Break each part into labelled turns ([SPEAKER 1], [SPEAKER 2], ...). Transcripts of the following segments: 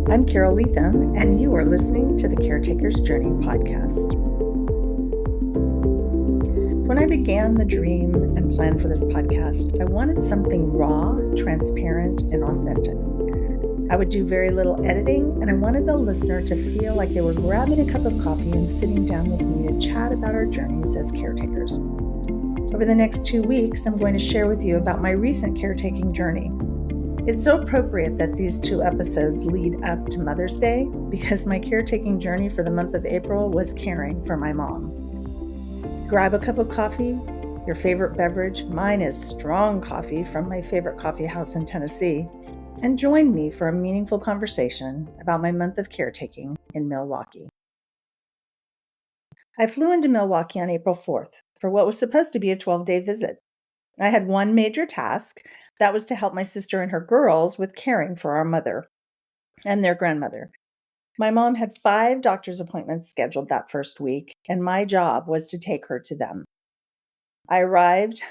[SPEAKER 1] I'm Carole, and you are listening to the Caretaker's Journey podcast. When I began the dream and plan for this podcast, I wanted something raw, transparent, and authentic. I would do very little editing, and I wanted the listener to feel like they were grabbing a cup of coffee and sitting down with me to chat about our journeys as caretakers. Over the next 2 weeks, I'm going to share with you about my recent caretaking journey. It's so appropriate that these 2 episodes lead up to Mother's Day because my caretaking journey for the month of April was caring for my mom. Grab a cup of coffee, your favorite beverage. Mine is strong coffee from my favorite coffee house in Tennessee, and join me for a meaningful conversation about my month of caretaking in Milwaukee. I flew into Milwaukee on April 4th for what was supposed to be a 12-day visit. I had one major task. That was to help my sister and her girls with caring for our mother and their grandmother. My mom had 5 doctor's appointments scheduled that first week, and my job was to take her to them. I arrived.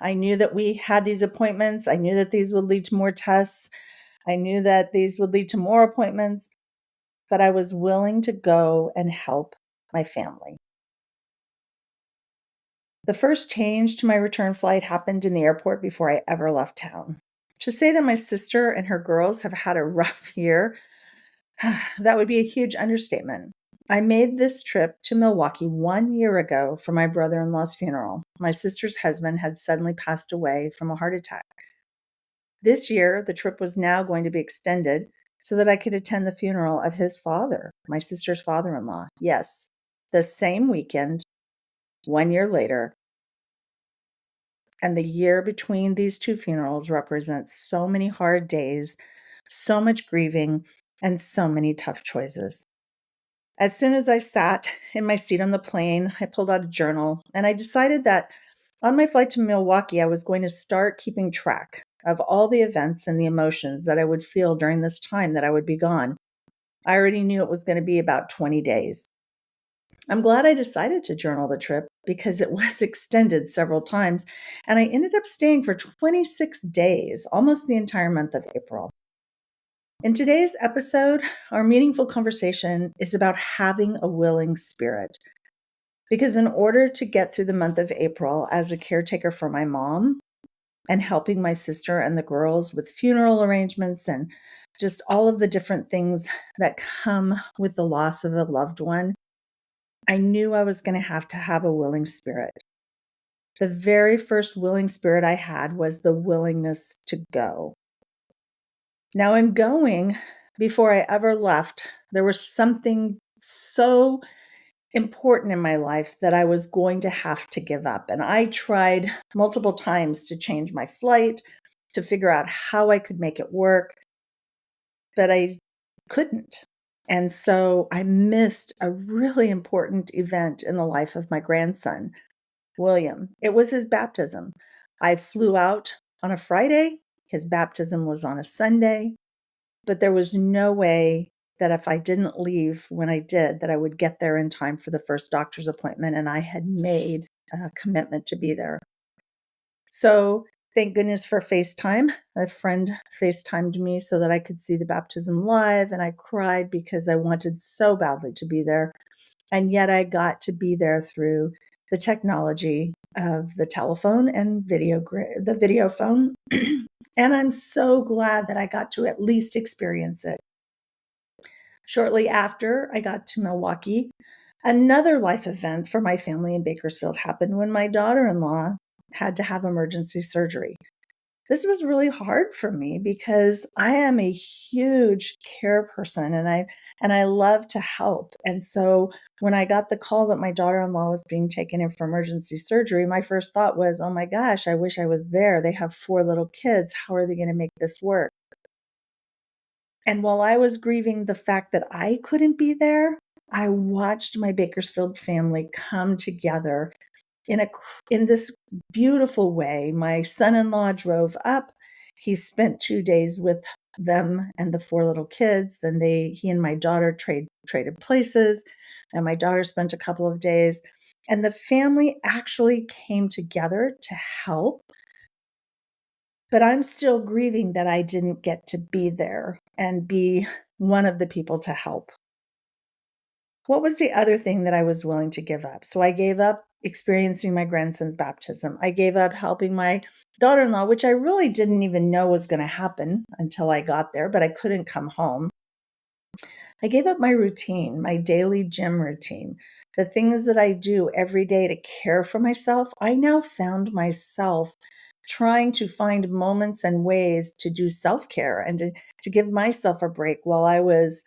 [SPEAKER 1] I knew that we had these appointments. I knew that these would lead to more tests. I knew that these would lead to more appointments, but I was willing to go and help my family. The first change to my return flight happened in the airport before I ever left town. To say that my sister and her girls have had a rough year, that would be a huge understatement. I made this trip to Milwaukee 1 year ago for my brother-in-law's funeral. My sister's husband had suddenly passed away from a heart attack. This year, the trip was now going to be extended so that I could attend the funeral of his father, my sister's father-in-law. Yes, the same weekend, 1 year later. And the year between these 2 funerals represents so many hard days, so much grieving, and so many tough choices. As soon as I sat in my seat on the plane, I pulled out a journal, and I decided that on my flight to Milwaukee, I was going to start keeping track of all the events and the emotions that I would feel during this time that I would be gone. I already knew it was going to be about 20 days. I'm glad I decided to journal the trip because it was extended several times, and I ended up staying for 26 days, almost the entire month of April. In today's episode, our meaningful conversation is about having a willing spirit. Because in order to get through the month of April as a caretaker for my mom and helping my sister and the girls with funeral arrangements and just all of the different things that come with the loss of a loved one, I knew I was going to have a willing spirit. The very first willing spirit I had was the willingness to go. Now, in going, before I ever left, there was something so important in my life that I was going to have to give up. And I tried multiple times to change my flight, to figure out how I could make it work, but I couldn't. And so I missed a really important event in the life of my grandson, William. It was his baptism. I flew out on a Friday. His baptism was on a Sunday, but there was no way that if I didn't leave when I did, that I would get there in time for the first doctor's appointment, and I had made a commitment to be there. So thank goodness for FaceTime. A friend FaceTimed me so that I could see the baptism live, and I cried because I wanted so badly to be there. And yet I got to be there through the technology of the telephone and the video phone. And I'm so glad that I got to at least experience it. Shortly after I got to Milwaukee, another life event for my family in Bakersfield happened when my daughter-in-law had to have emergency surgery. This was really hard for me because I am a huge care person and I love to help. And so when I got the call that my daughter-in-law was being taken in for emergency surgery, my first thought was, oh my gosh, I wish I was there. They have 4 little kids. How are they going to make this work? And while I was grieving the fact that I couldn't be there, I watched my Bakersfield family come together in this beautiful way. My son-in-law drove up. He spent 2 days with them and the 4 little kids. Then he and my daughter traded places, and my daughter spent a couple of days. And the family actually came together to help. But I'm still grieving that I didn't get to be there and be one of the people to help. What was the other thing that I was willing to give up? So I gave up experiencing my grandson's baptism. I gave up helping my daughter-in-law, which I really didn't even know was going to happen until I got there, but I couldn't come home. I gave up my routine, my daily gym routine, the things that I do every day to care for myself. I now found myself trying to find moments and ways to do self-care and to give myself a break while I was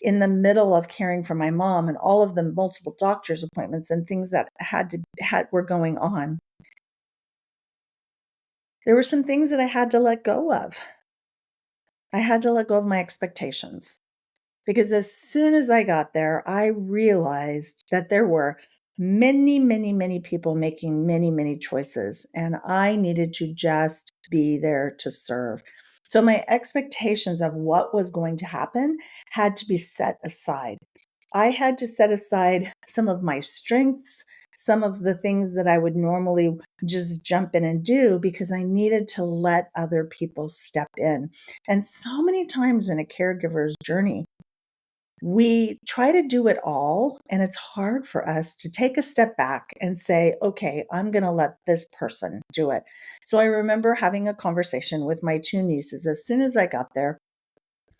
[SPEAKER 1] in the middle of caring for my mom and all of the multiple doctor's appointments and things that were going on. There were some things that I had to let go of. I had to let go of my expectations. Because as soon as I got there, I realized that there were many, many, many people making many, many choices, and I needed to just be there to serve. So my expectations of what was going to happen had to be set aside. I had to set aside some of my strengths, some of the things that I would normally just jump in and do because I needed to let other people step in. And so many times in a caregiver's journey, we try to do it all, and it's hard for us to take a step back and say, okay, I'm going to let this person do it. So I remember having a conversation with my two nieces as soon as I got there.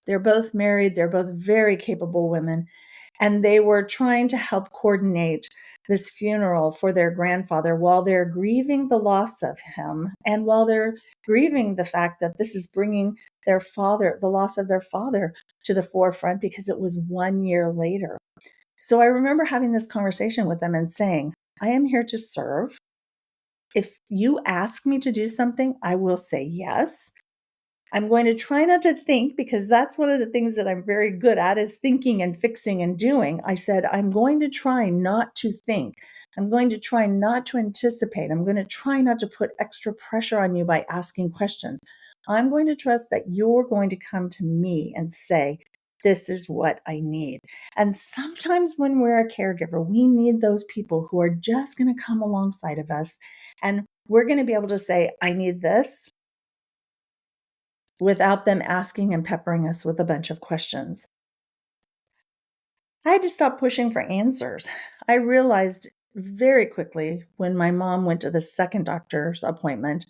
[SPEAKER 1] They're both married, they're both very capable women, and they were trying to help coordinate this funeral for their grandfather while they're grieving the loss of him and while they're grieving the fact that this is bringing their father, the loss of their father, to the forefront because it was 1 year later. So I remember having this conversation with them and saying, I am here to serve. If you ask me to do something, I will say yes. I'm going to try not to think because that's one of the things that I'm very good at is thinking and fixing and doing. I said, I'm going to try not to think. I'm going to try not to anticipate. I'm going to try not to put extra pressure on you by asking questions. I'm going to trust that you're going to come to me and say, this is what I need. And sometimes when we're a caregiver, we need those people who are just going to come alongside of us and we're going to be able to say, I need this, without them asking and peppering us with a bunch of questions. I had to stop pushing for answers. I realized very quickly when my mom went to the second doctor's appointment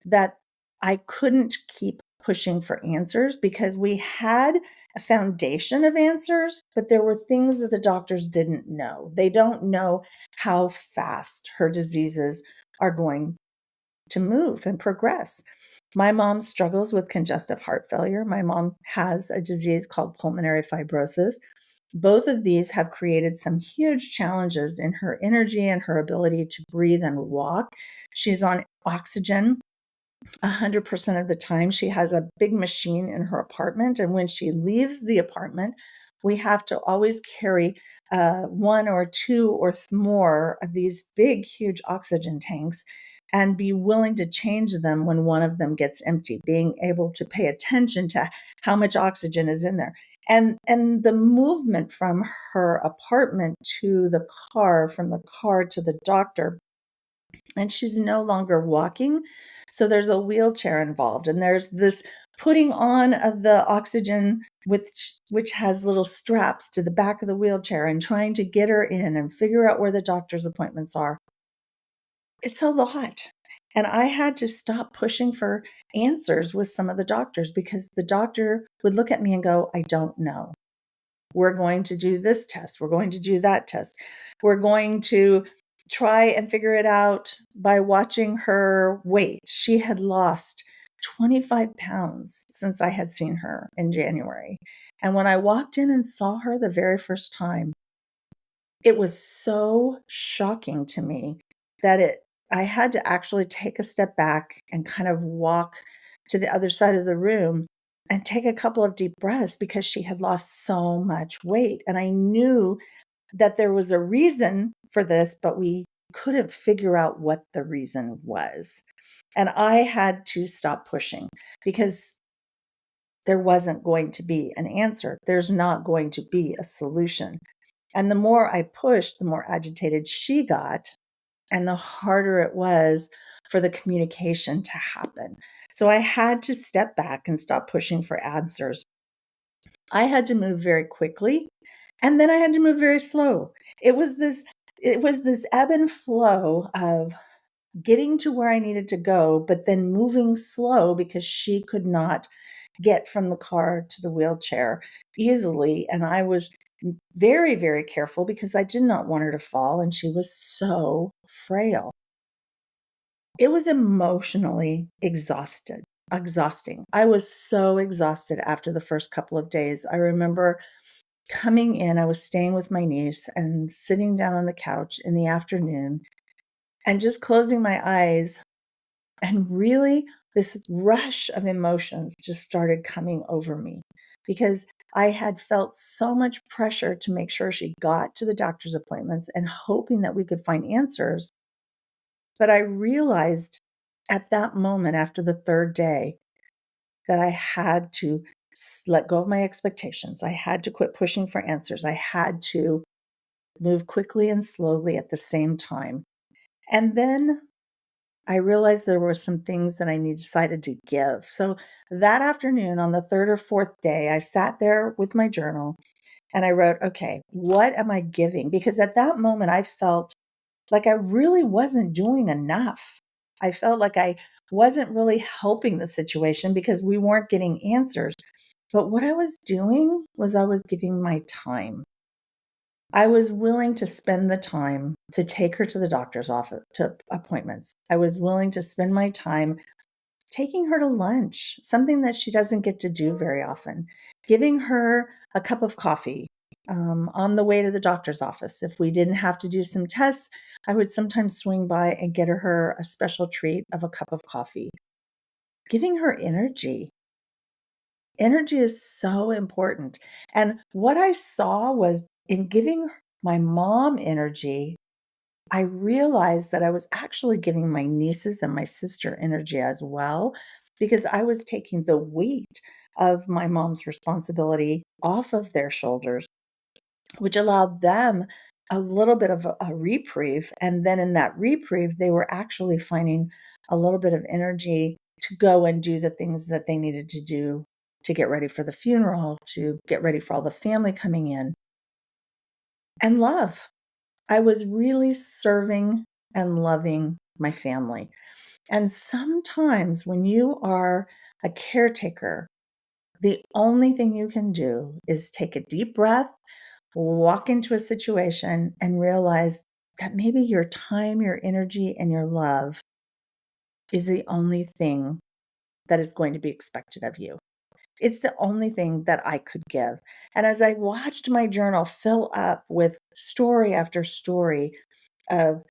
[SPEAKER 1] that I couldn't keep pushing for answers because we had a foundation of answers, but there were things that the doctors didn't know. They don't know how fast her diseases are going to move and progress. My mom struggles with congestive heart failure. My mom has a disease called pulmonary fibrosis. Both of these have created some huge challenges in her energy and her ability to breathe and walk. She's on oxygen 100% of the time. She has a big machine in her apartment. And when she leaves the apartment, we have to always carry one or two or more of these big, huge oxygen tanks and be willing to change them when one of them gets empty, being able to pay attention to how much oxygen is in there. And the movement from her apartment to the car, from the car to the doctor, and she's no longer walking. So there's a wheelchair involved, and there's this putting on of the oxygen, which has little straps to the back of the wheelchair, and trying to get her in and figure out where the doctor's appointments are. It's a lot. And I had to stop pushing for answers with some of the doctors because the doctor would look at me and go, I don't know. We're going to do this test. We're going to do that test. We're going to try and figure it out by watching her weight. She had lost 25 pounds since I had seen her in January. And when I walked in and saw her the very first time, it was so shocking to me that I had to actually take a step back and kind of walk to the other side of the room and take a couple of deep breaths because she had lost so much weight. And I knew that there was a reason for this, but we couldn't figure out what the reason was. And I had to stop pushing because there wasn't going to be an answer. There's not going to be a solution. And the more I pushed, the more agitated she got, and the harder it was for the communication to happen. So I had to step back and stop pushing for answers. I had to move very quickly, and then I had to move very slow. It was this it was this ebb and flow of getting to where I needed to go, but then moving slow because she could not get from the car to the wheelchair easily. And I was very, very careful because I did not want her to fall, and she was so frail. It was emotionally exhausting. I was so exhausted after the first couple of days. I remember coming in, I was staying with my niece and sitting down on the couch in the afternoon and just closing my eyes. And really, this rush of emotions just started coming over me because I had felt so much pressure to make sure she got to the doctor's appointments and hoping that we could find answers. But I realized at that moment after the third day that I had to let go of my expectations. I had to quit pushing for answers. I had to move quickly and slowly at the same time. And then I realized there were some things that decided to give. So that afternoon, on the third or fourth day, I sat there with my journal and I wrote, okay, what am I giving? Because at that moment, I felt like I really wasn't doing enough. I felt like I wasn't really helping the situation because we weren't getting answers. But what I was doing was I was giving my time. I was willing to spend the time to take her to the doctor's office, to appointments. I was willing to spend my time taking her to lunch, something that she doesn't get to do very often, giving her a cup of coffee on the way to the doctor's office. If we didn't have to do some tests, I would sometimes swing by and get her a special treat of a cup of coffee. Giving her energy. Energy is so important. And what I saw was in giving my mom energy, I realized that I was actually giving my nieces and my sister energy as well, because I was taking the weight of my mom's responsibility off of their shoulders, which allowed them a little bit of a reprieve. And then in that reprieve, they were actually finding a little bit of energy to go and do the things that they needed to do to get ready for the funeral, to get ready for all the family coming in, and love. I was really serving and loving my family. And sometimes when you are a caretaker, the only thing you can do is take a deep breath, walk into a situation, and realize that maybe your time, your energy, and your love is the only thing that is going to be expected of you. It's the only thing that I could give. And as I watched my journal fill up with story after story of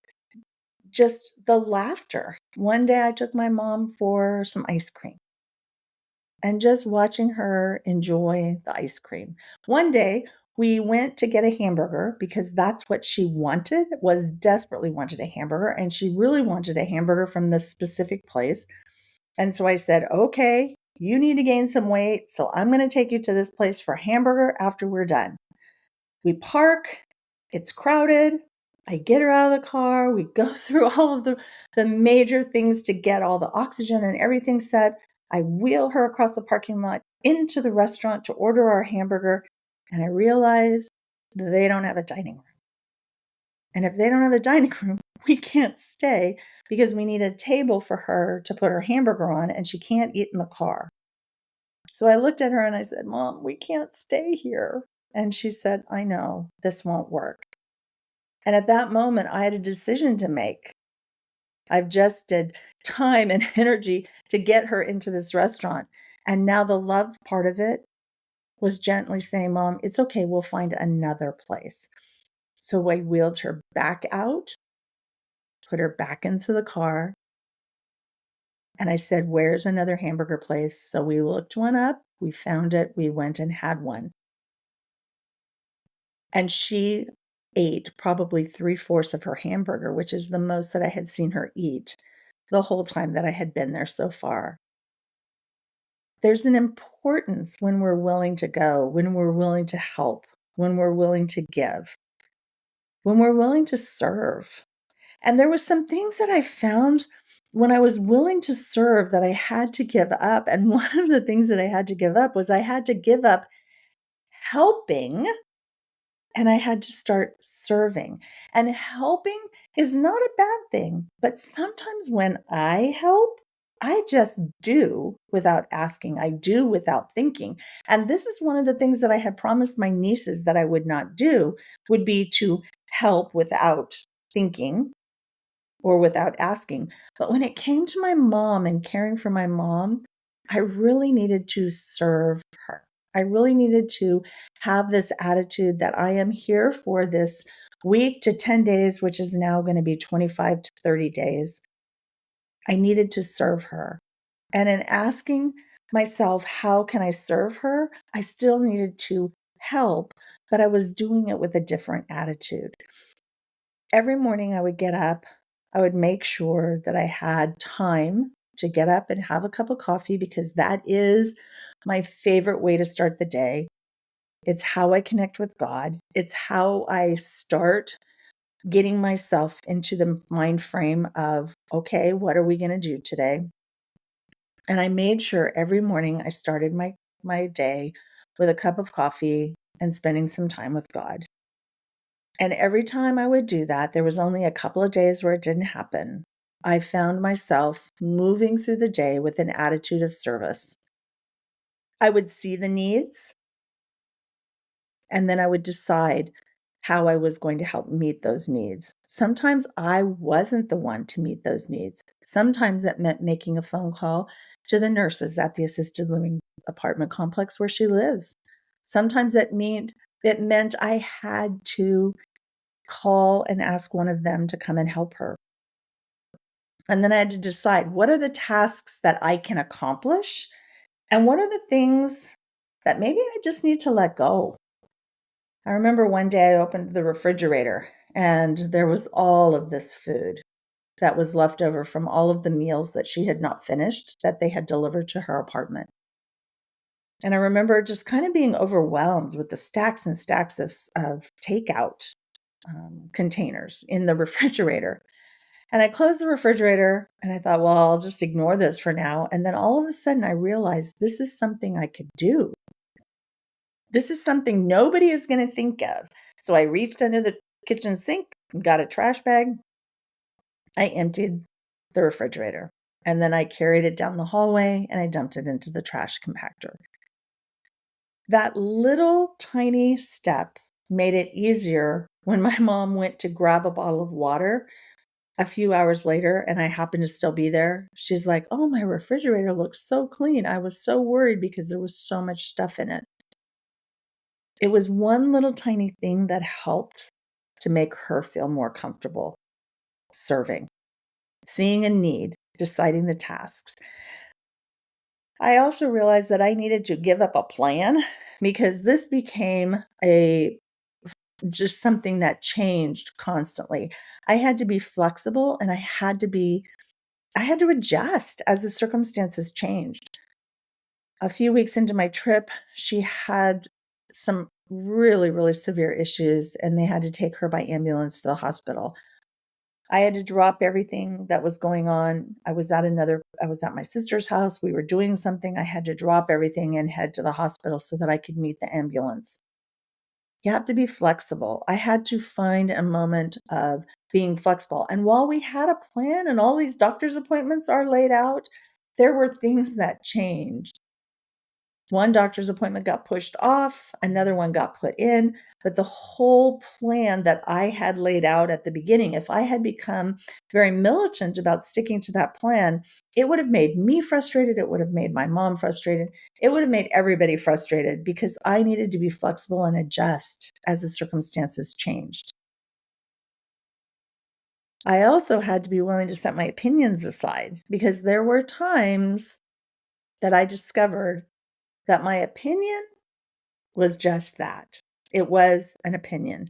[SPEAKER 1] just the laughter. One day I took my mom for some ice cream and just watching her enjoy the ice cream. One day we went to get a hamburger because that's what she wanted, was desperately wanted a hamburger, and she really wanted a hamburger from this specific place. And so I said, "Okay, you need to gain some weight, so I'm going to take you to this place for a hamburger after we're done." We park, it's crowded. I get her out of the car. We go through all of the major things to get all the oxygen and everything set. I wheel her across the parking lot into the restaurant to order our hamburger. And I realize they don't have a dining room. And if they don't have a dining room, we can't stay because we need a table for her to put her hamburger on, and she can't eat in the car. So I looked at her and I said, "Mom, we can't stay here." And she said, "I know, this won't work." And at that moment, I had a decision to make. I've just did time and energy to get her into this restaurant. And now the love part of it was gently saying, "Mom, it's okay. We'll find another place." So I wheeled her back out, put her back into the car. And I said, "Where's another hamburger place?" So we looked one up. We found it. We went and had one. And she ate probably three-fourths of her hamburger, which is the most that I had seen her eat the whole time that I had been there so far. There's an importance when we're willing to go, when we're willing to help, when we're willing to give, when we're willing to serve. And there was some things that I found when I was willing to serve that I had to give up. And one of the things that I had to give up was I had to give up helping and I had to start serving. And helping is not a bad thing, but sometimes when I help, I just do without asking. I do without thinking. And this is one of the things that I had promised my nieces that I would not do, would be to help without thinking or without asking. But when it came to my mom and caring for my mom, I really needed to serve her. I really needed to have this attitude that I am here for this week to 10 days, which is now going to be 25 to 30 days. I needed to serve her. And in asking myself, how can I serve her? I still needed to help, but I was doing it with a different attitude. Every morning I would get up, I would make sure that I had time to get up and have a cup of coffee because that is my favorite way to start the day. It's how I connect with God. It's how I start getting myself into the mind frame of, okay, what are we going to do today? And I made sure every morning I started my day with a cup of coffee and spending some time with God. And every time I would do that, there was only a couple of days where it didn't happen. I found myself moving through the day with an attitude of service. I would see the needs, and then I would decide how I was going to help meet those needs. Sometimes I wasn't the one to meet those needs. Sometimes that meant making a phone call to the nurses at the assisted living apartment complex where she lives. Sometimes it meant I had to call and ask one of them to come and help her. And then I had to decide, what are the tasks that I can accomplish? And what are the things that maybe I just need to let go? I remember one day I opened the refrigerator and there was all of this food that was left over from all of the meals that she had not finished that they had delivered to her apartment. And I remember just kind of being overwhelmed with the stacks and stacks of takeout containers in the refrigerator. And I closed the refrigerator and I thought, well, I'll just ignore this for now. And then all of a sudden I realized this is something I could do. This is something nobody is going to think of. So I reached under the kitchen sink, got a trash bag. I emptied the refrigerator and then I carried it down the hallway and I dumped it into the trash compactor. That little tiny step made it easier when my mom went to grab a bottle of water a few hours later and I happened to still be there. She's like, oh, my refrigerator looks so clean. I was so worried because there was so much stuff in it. It was one little tiny thing that helped to make her feel more comfortable serving, seeing a need, deciding the tasks. I also realized that I needed to give up a plan because this became just something that changed constantly. I had to be flexible and I had to adjust as the circumstances changed. A few weeks into my trip, she had some really, really severe issues and they had to take her by ambulance to the hospital. I had to drop everything that was going on. I was at my sister's house. We were doing something. I had to drop everything and head to the hospital so that I could meet the ambulance. You have to be flexible. I had to find a moment of being flexible. And while we had a plan and all these doctor's appointments are laid out, there were things that changed. One doctor's appointment got pushed off, another one got put in, but the whole plan that I had laid out at the beginning, if I had become very militant about sticking to that plan, it would have made me frustrated. It would have made my mom frustrated. It would have made everybody frustrated because I needed to be flexible and adjust as the circumstances changed. I also had to be willing to set my opinions aside because there were times that I discovered that my opinion was just that. It was an opinion,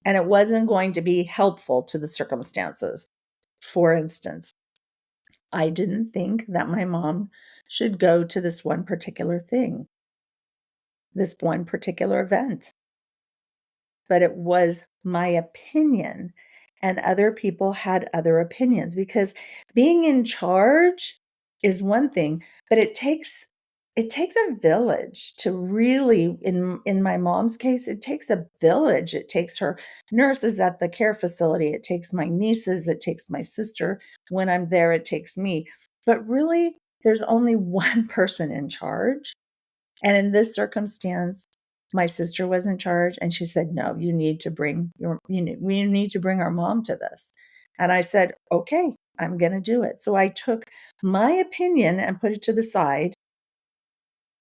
[SPEAKER 1] and it wasn't going to be helpful to the circumstances. For instance, I didn't think that my mom should go to this one particular thing, this one particular event, but it was my opinion, and other people had other opinions because being in charge is one thing, but it takes it takes a village to really, in my mom's case, it takes a village. It takes her nurses at the care facility. It takes my nieces. It takes my sister. When I'm there, it takes me. But really, there's only one person in charge. And in this circumstance, my sister was in charge and she said, no, you need to bring we need to bring our mom to this. And I said, okay, I'm going to do it. So I took my opinion and put it to the side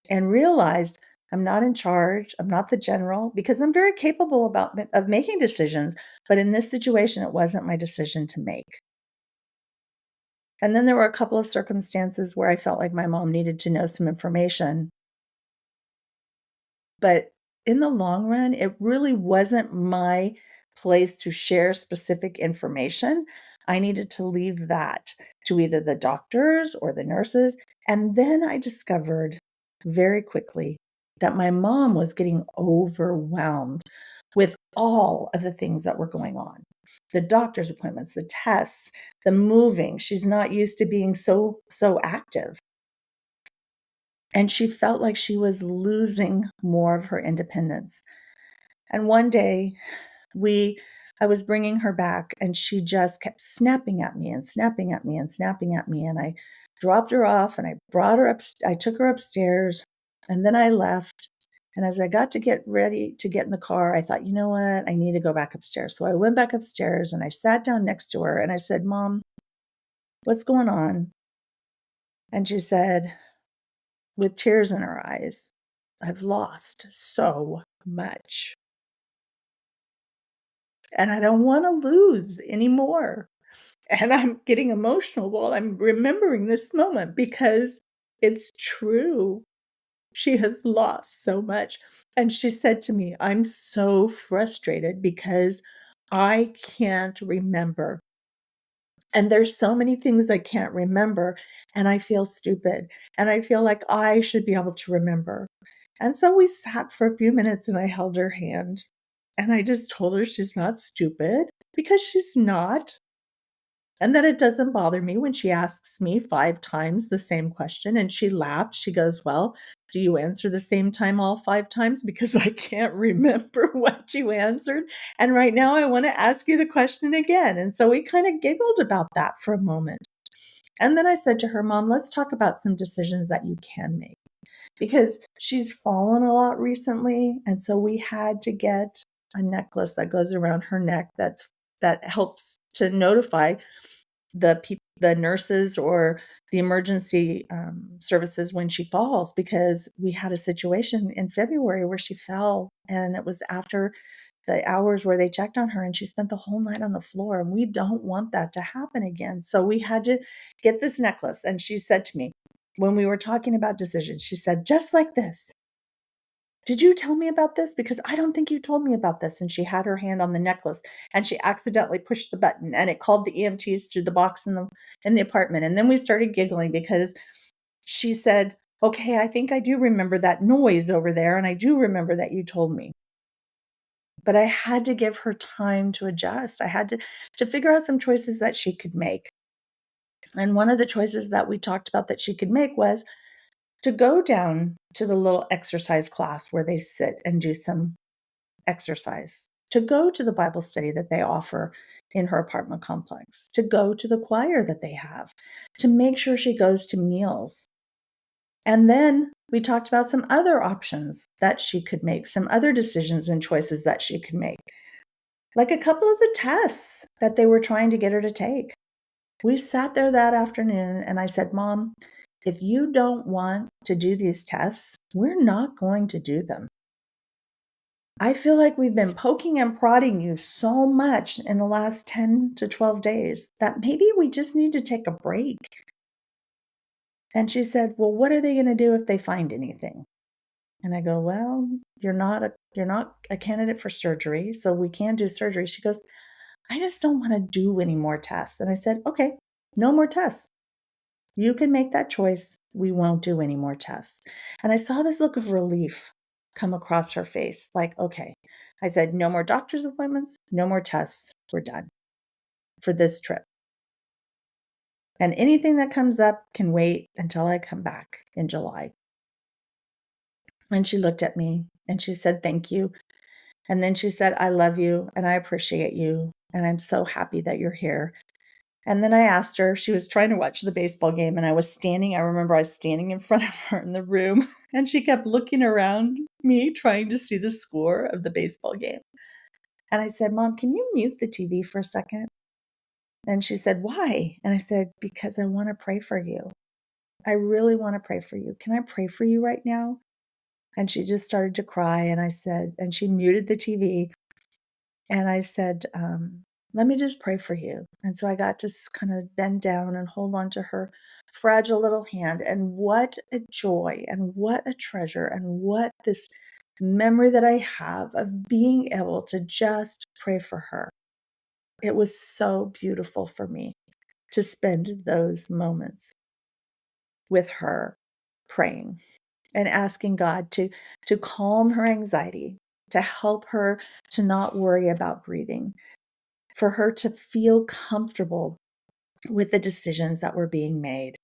[SPEAKER 1] and realized I'm not in charge. I'm not the general because I'm very capable of making decisions. But in this situation, it wasn't my decision to make. And then there were a couple of circumstances where I felt like my mom needed to know some information. But in the long run, it really wasn't my place to share specific information. I needed to leave that to either the doctors or the nurses. And then I discovered very quickly that my mom was getting overwhelmed with all of the things that were going on. The doctor's appointments, the tests, the moving. She's not used to being so active. And she felt like she was losing more of her independence. And one day we I was bringing her back and she just kept snapping at me and snapping at me and snapping at me. And I dropped her off and I brought her up. I took her upstairs and then I left. And as I got to get ready to get in the car, I thought, you know what? I need to go back upstairs. So I went back upstairs and I sat down next to her and I said, Mom, what's going on? And she said, with tears in her eyes, I've lost so much. And I don't want to lose anymore. And I'm getting emotional while I'm remembering this moment because it's true. She has lost so much. And she said to me, I'm so frustrated because I can't remember. And there's so many things I can't remember. And I feel stupid. And I feel like I should be able to remember. And so we sat for a few minutes and I held her hand. And I just told her she's not stupid because she's not. And that it doesn't bother me when she asks me 5 times the same question. And she laughed. She goes, well, do you answer the same time all 5 times? Because I can't remember what you answered. And right now I want to ask you the question again. And so we kind of giggled about that for a moment. And then I said to her, Mom, let's talk about some decisions that you can make. Because she's fallen a lot recently. And so we had to get a necklace that goes around her neck that helps to notify the nurses or the emergency services when she falls, because we had a situation in February where she fell and it was after the hours where they checked on her and she spent the whole night on the floor, and we don't want that to happen again. So we had to get this necklace. And she said to me, when we were talking about decisions, she said, just like this, did you tell me about this? Because I don't think you told me about this. And she had her hand on the necklace and she accidentally pushed the button and it called the EMTs to the box in the apartment. And then we started giggling because she said, okay, I think I do remember that noise over there. And I do remember that you told me. But I had to give her time to adjust. I had to figure out some choices that she could make. And one of the choices that we talked about that she could make was to go down to the little exercise class where they sit and do some exercise, to go to the Bible study that they offer in her apartment complex, to go to the choir that they have, to make sure she goes to meals. And then we talked about some other options that she could make, some other decisions and choices that she could make, like a couple of the tests that they were trying to get her to take. We sat there that afternoon and I said, Mom, if you don't want to do these tests, we're not going to do them. I feel like we've been poking and prodding you so much in the last 10 to 12 days that maybe we just need to take a break. And she said, well, what are they going to do if they find anything? And I go, well, you're not a candidate for surgery, so we can't do surgery. She goes, I just don't want to do any more tests. And I said, okay, no more tests. You can make that choice. We won't do any more tests. And I saw this look of relief come across her face. Like, okay. I said, no more doctor's appointments, no more tests. We're done for this trip. And anything that comes up can wait until I come back in July. And she looked at me and she said, thank you. And then she said, I love you and I appreciate you. And I'm so happy that you're here. And then I asked her, she was trying to watch the baseball game and I remember I was standing in front of her in the room and she kept looking around me trying to see the score of the baseball game. And I said, Mom, can you mute the TV for a second? And she said, why? And I said, because I want to pray for you. I really want to pray for you. Can I pray for you right now? And she just started to cry. And I said, and she muted the TV. And I said, let me just pray for you. And so I got to kind of bend down and hold on to her fragile little hand. And what a joy and what a treasure and what this memory that I have of being able to just pray for her. It was so beautiful for me to spend those moments with her praying and asking God to calm her anxiety, to help her to not worry about breathing, for her to feel comfortable with the decisions that were being made.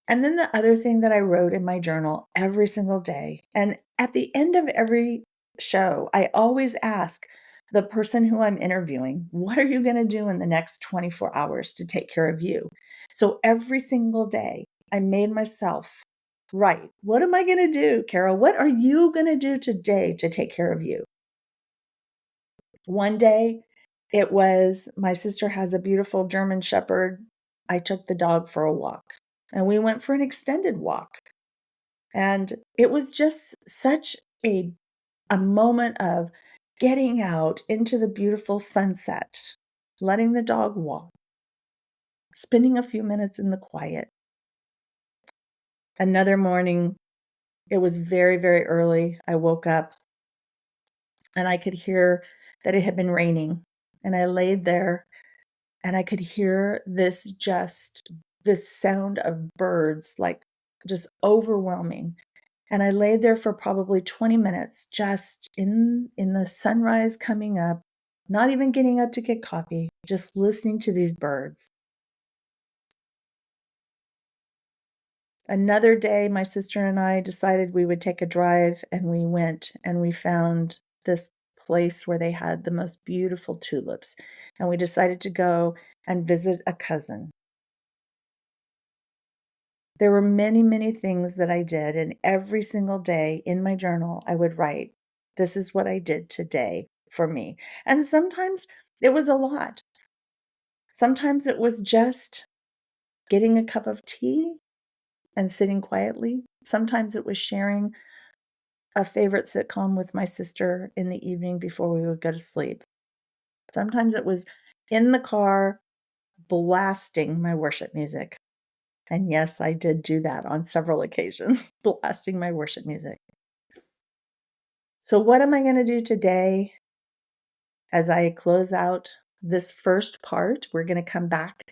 [SPEAKER 1] And then the other thing that I wrote in my journal every single day, and at the end of every show, I always ask the person who I'm interviewing, what are you going to do in the next 24 hours to take care of you? So every single day, I made myself write, what am I going to do, Carole? What are you going to do today to take care of you? One day, it was my sister has a beautiful German Shepherd. I took the dog for a walk and we went for an extended walk. And it was just such a moment of getting out into the beautiful sunset, letting the dog walk, spending a few minutes in the quiet. Another morning, it was very, very early. I woke up and I could hear that it had been raining. And I laid there and I could hear this sound of birds, like just overwhelming. And I laid there for probably 20 minutes, just in the sunrise coming up, not even getting up to get coffee, just listening to these birds. Another day, my sister and I decided we would take a drive, and we went and we found this place where they had the most beautiful tulips. And we decided to go and visit a cousin. There were many, many things that I did, and every single day in my journal, I would write, this is what I did today for me. And sometimes it was a lot. Sometimes it was just getting a cup of tea and sitting quietly. Sometimes it was sharing a favorite sitcom with my sister in the evening before we would go to sleep. Sometimes it was in the car blasting my worship music. And yes, I did do that on several occasions, blasting my worship music. So what am I going to do today as I close out this first part? We're going to come back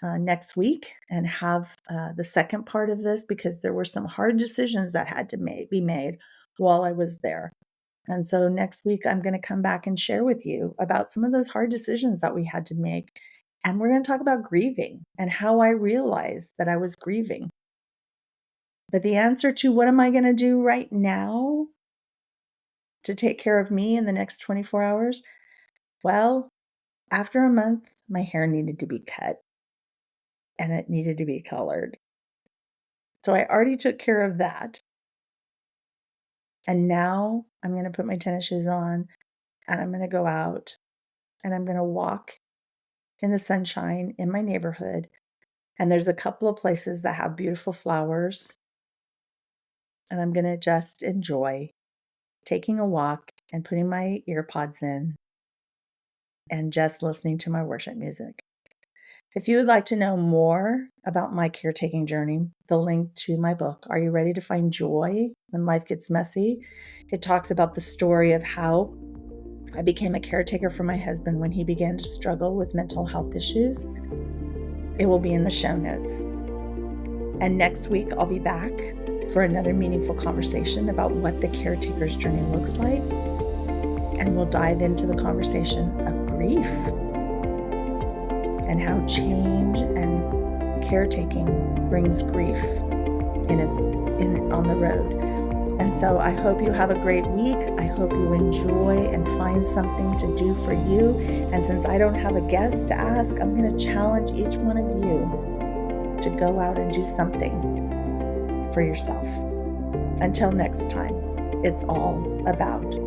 [SPEAKER 1] next week and have the second part of this because there were some hard decisions that had to be made while I was there. And so next week, I'm going to come back and share with you about some of those hard decisions that we had to make. And we're going to talk about grieving and how I realized that I was grieving. But the answer to what am I going to do right now to take care of me in the next 24 hours? Well, after a month, my hair needed to be cut and it needed to be colored. So I already took care of that. And now I'm going to put my tennis shoes on and I'm going to go out and I'm going to walk in the sunshine in my neighborhood. And there's a couple of places that have beautiful flowers. And I'm going to just enjoy taking a walk and putting my ear pods in and just listening to my worship music. If you would like to know more about my caretaking journey, the link to my book, Are You Ready to Find Joy When Life Gets Messy? It talks about the story of how I became a caretaker for my husband when he began to struggle with mental health issues. It will be in the show notes. And next week, I'll be back for another meaningful conversation about what the caretaker's journey looks like. And we'll dive into the conversation of grief and how change and caretaking brings grief in its on the road. And so I hope you have a great week. I hope you enjoy and find something to do for you. And since I don't have a guest to ask, I'm going to challenge each one of you to go out and do something for yourself. Until next time, it's all about